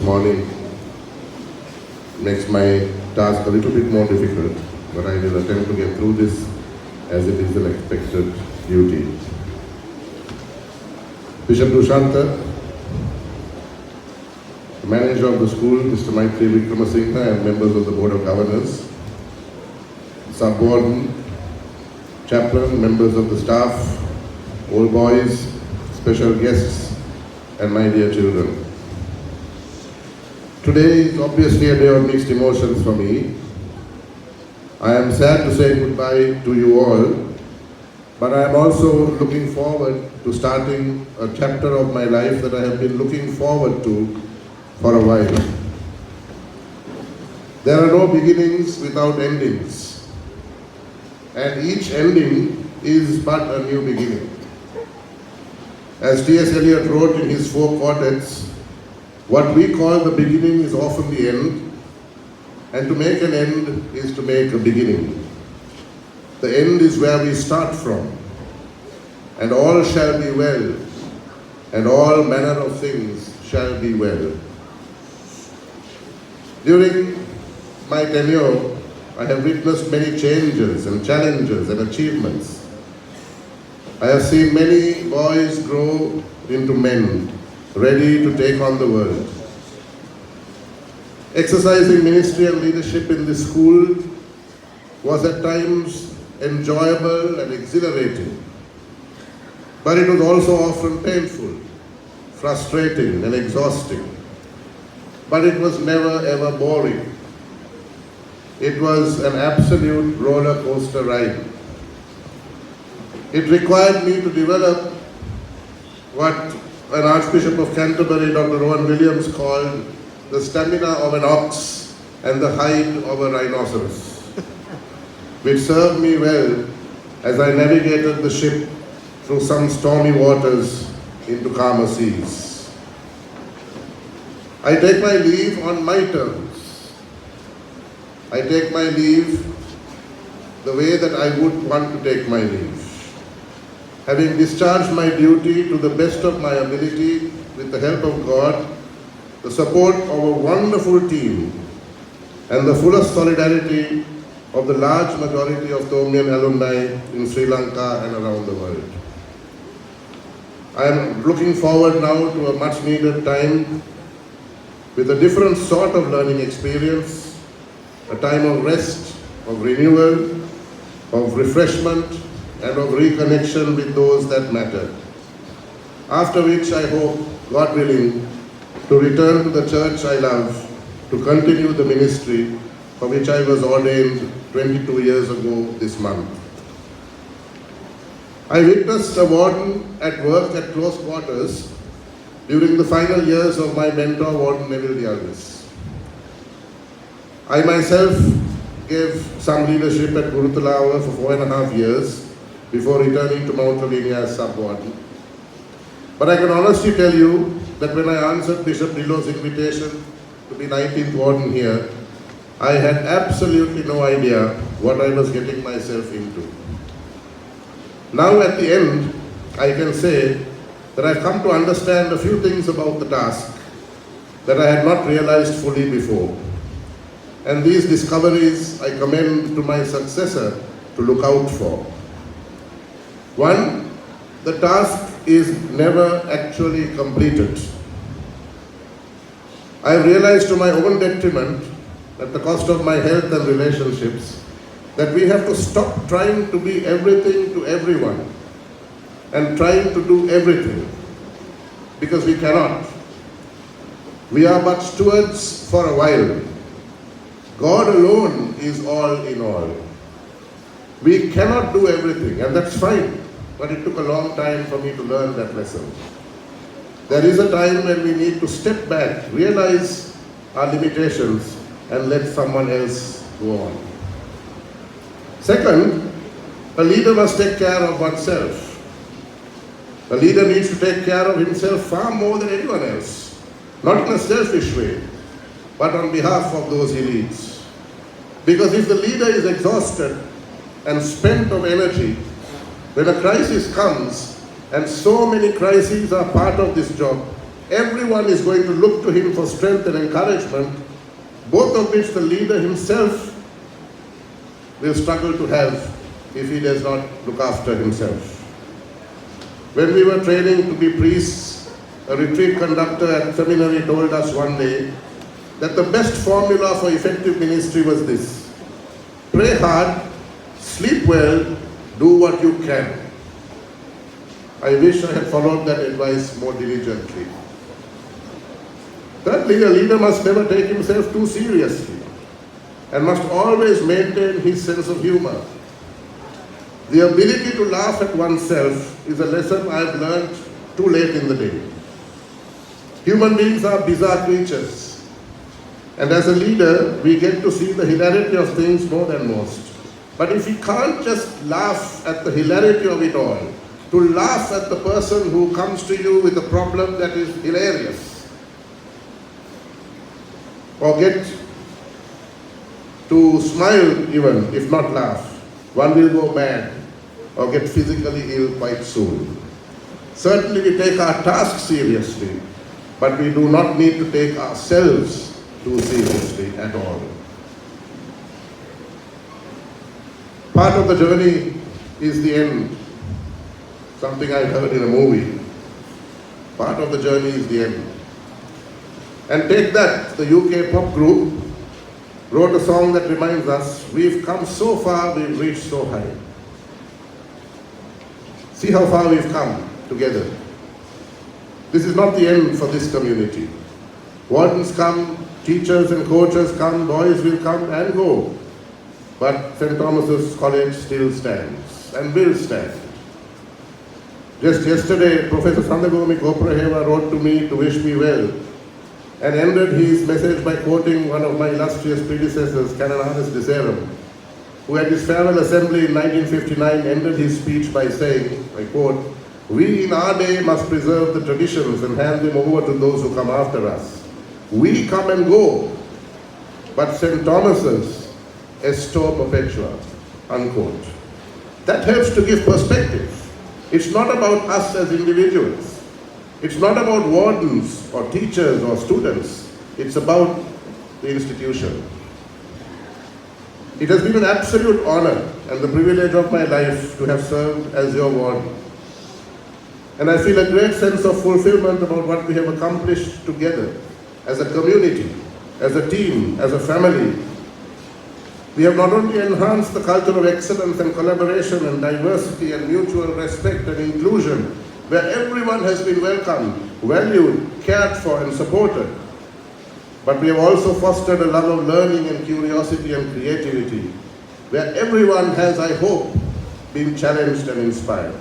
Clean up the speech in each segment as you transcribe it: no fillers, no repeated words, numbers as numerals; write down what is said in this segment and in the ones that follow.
morning makes my task a little bit more difficult, but I will attempt to get through this as it is an expected duty. Bishop Dushanta, the manager of the school, Mr. Maitri Vikramasinghe, and members of the Board of Governors, Sub-Warden, chaplain, members of the staff, old boys, special guests, and my dear children. Today is obviously a day of mixed emotions for me. I am sad to say goodbye to you all, but I am also looking forward to starting a chapter of my life that I have been looking forward to for a while. There are no beginnings without endings, and each ending is but a new beginning. As T.S. Eliot wrote in his 4 quartets, what we call the beginning is often the end, and to make an end is to make a beginning. The end is where we start from, and all shall be well, and all manner of things shall be well. During my tenure, I have witnessed many changes and challenges and achievements. I have seen many boys grow into men, ready to take on the world. Exercising ministry and leadership in this school was at times enjoyable and exhilarating, but it was also often painful, frustrating and exhausting. But it was never ever boring. It was an absolute roller coaster ride. It required me to develop what an Archbishop of Canterbury, Dr. Rowan Williams, called the stamina of an ox and the hide of a rhinoceros, which served me well as I navigated the ship through some stormy waters into calmer seas. I take my leave on my terms. I take my leave the way that I would want to take my leave, having discharged my duty to the best of my ability with the help of God, the support of a wonderful team, and the fullest solidarity of the large majority of Thomian alumni in Sri Lanka and around the world. I am looking forward now to a much needed time with a different sort of learning experience, a time of rest, of renewal, of refreshment, and of reconnection with those that matter. After which I hope, God willing, to return to the church I love, to continue the ministry for which I was ordained 22 years ago this month. I witnessed a warden at work at close quarters during the final years of my mentor, Warden Neville Dialvis. I myself gave some leadership at Gurutalawa for 4.5 years before returning to Mount Lavinia as sub-warden. But I can honestly tell you that when I answered Bishop Dillo's invitation to be 19th warden here, I had absolutely no idea what I was getting myself into. Now at the end, I can say that I've come to understand a few things about the task that I had not realized fully before. And these discoveries I commend to my successor to look out for. One, the task is never actually completed. I have realized to my own detriment, at the cost of my health and relationships, that we have to stop trying to be everything to everyone and trying to do everything, because we cannot. We are but stewards for a while. God alone is all in all. We cannot do everything, and that's fine, but it took a long time for me to learn that lesson. There is a time when we need to step back, realize our limitations, and let someone else go on. Second, a leader must take care of oneself. A leader needs to take care of himself far more than anyone else, not in a selfish way, but on behalf of those he leads. Because if the leader is exhausted and spent of energy, when a crisis comes, and so many crises are part of this job, everyone is going to look to him for strength and encouragement, both of which the leader himself will struggle to have if he does not look after himself. When we were training to be priests, a retreat conductor at seminary told us one day that the best formula for effective ministry was this: pray hard, sleep well, do what you can. I wish I had followed that advice more diligently. Thirdly, a leader must never take himself too seriously and must always maintain his sense of humor. The ability to laugh at oneself is a lesson I've learned too late in the day. Human beings are bizarre creatures, and as a leader, we get to see the hilarity of things more than most. But if we can't just laugh at the hilarity of it all, to laugh at the person who comes to you with a problem that is hilarious, or get to smile even, if not laugh, one will go mad or get physically ill quite soon. Certainly we take our task seriously, but we do not need to take ourselves too seriously at all. Part of the journey is the end. Something I heard in a movie. Part of the journey is the end. And take that, the UK pop group wrote a song that reminds us, we've come so far, we've reached so high. See how far we've come together. This is not the end for this community. Wardens come, teachers and coaches come, boys will come and go. But St. Thomas's College still stands and will stand. Just yesterday, Professor Sandagomi Kopraheva wrote to me to wish me well and ended his message by quoting one of my illustrious predecessors, Canon Ernest Deserum, who at his farewell assembly in 1959 ended his speech by saying, I quote, "We in our day must preserve the traditions and hand them over to those who come after us. We come and go, but St. Thomas's esto perpetua," unquote. That helps to give perspective. It's not about us as individuals. It's not about wardens or teachers or students. It's about the institution. It has been an absolute honor and the privilege of my life to have served as your warden. And I feel a great sense of fulfillment about what we have accomplished together as a community, as a team, as a family. We have not only enhanced the culture of excellence and collaboration and diversity and mutual respect and inclusion, where everyone has been welcomed, valued, cared for and supported, but we have also fostered a love of learning and curiosity and creativity, where everyone has, I hope, been challenged and inspired.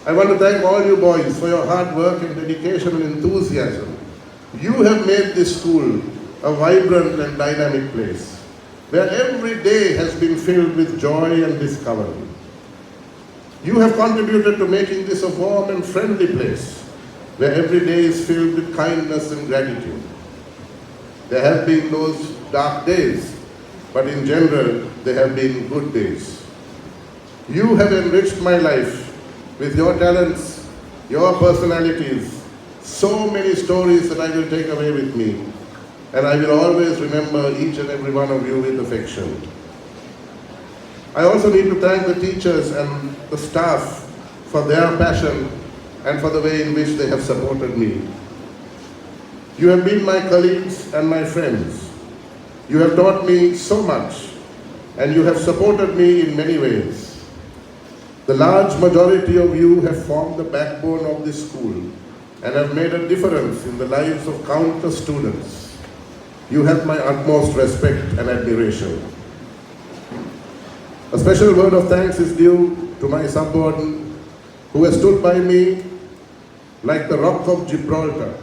I want to thank all you boys for your hard work and dedication and enthusiasm. You have made this school a vibrant and dynamic place, where every day has been filled with joy and discovery. You have contributed to making this a warm and friendly place, where every day is filled with kindness and gratitude. There have been those dark days, but in general, there have been good days. You have enriched my life with your talents, your personalities, so many stories that I will take away with me, and I will always remember each and every one of you with affection. I also need to thank the teachers and the staff for their passion and for the way in which they have supported me. You have been my colleagues and my friends. You have taught me so much, and you have supported me in many ways. The large majority of you have formed the backbone of this school and have made a difference in the lives of countless students. You have my utmost respect and admiration. A special word of thanks is due to my subwarden, who has stood by me like the rock of Gibraltar,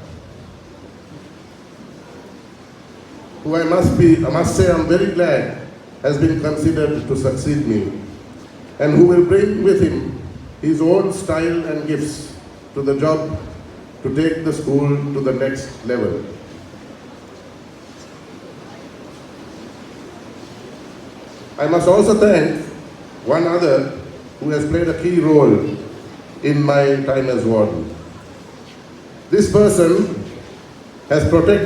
who I must say I'm very glad has been considered to succeed me, and who will bring with him his own style and gifts to the job to take the school to the next level. I must also thank one other who has played a key role in my time as warden. This person has protected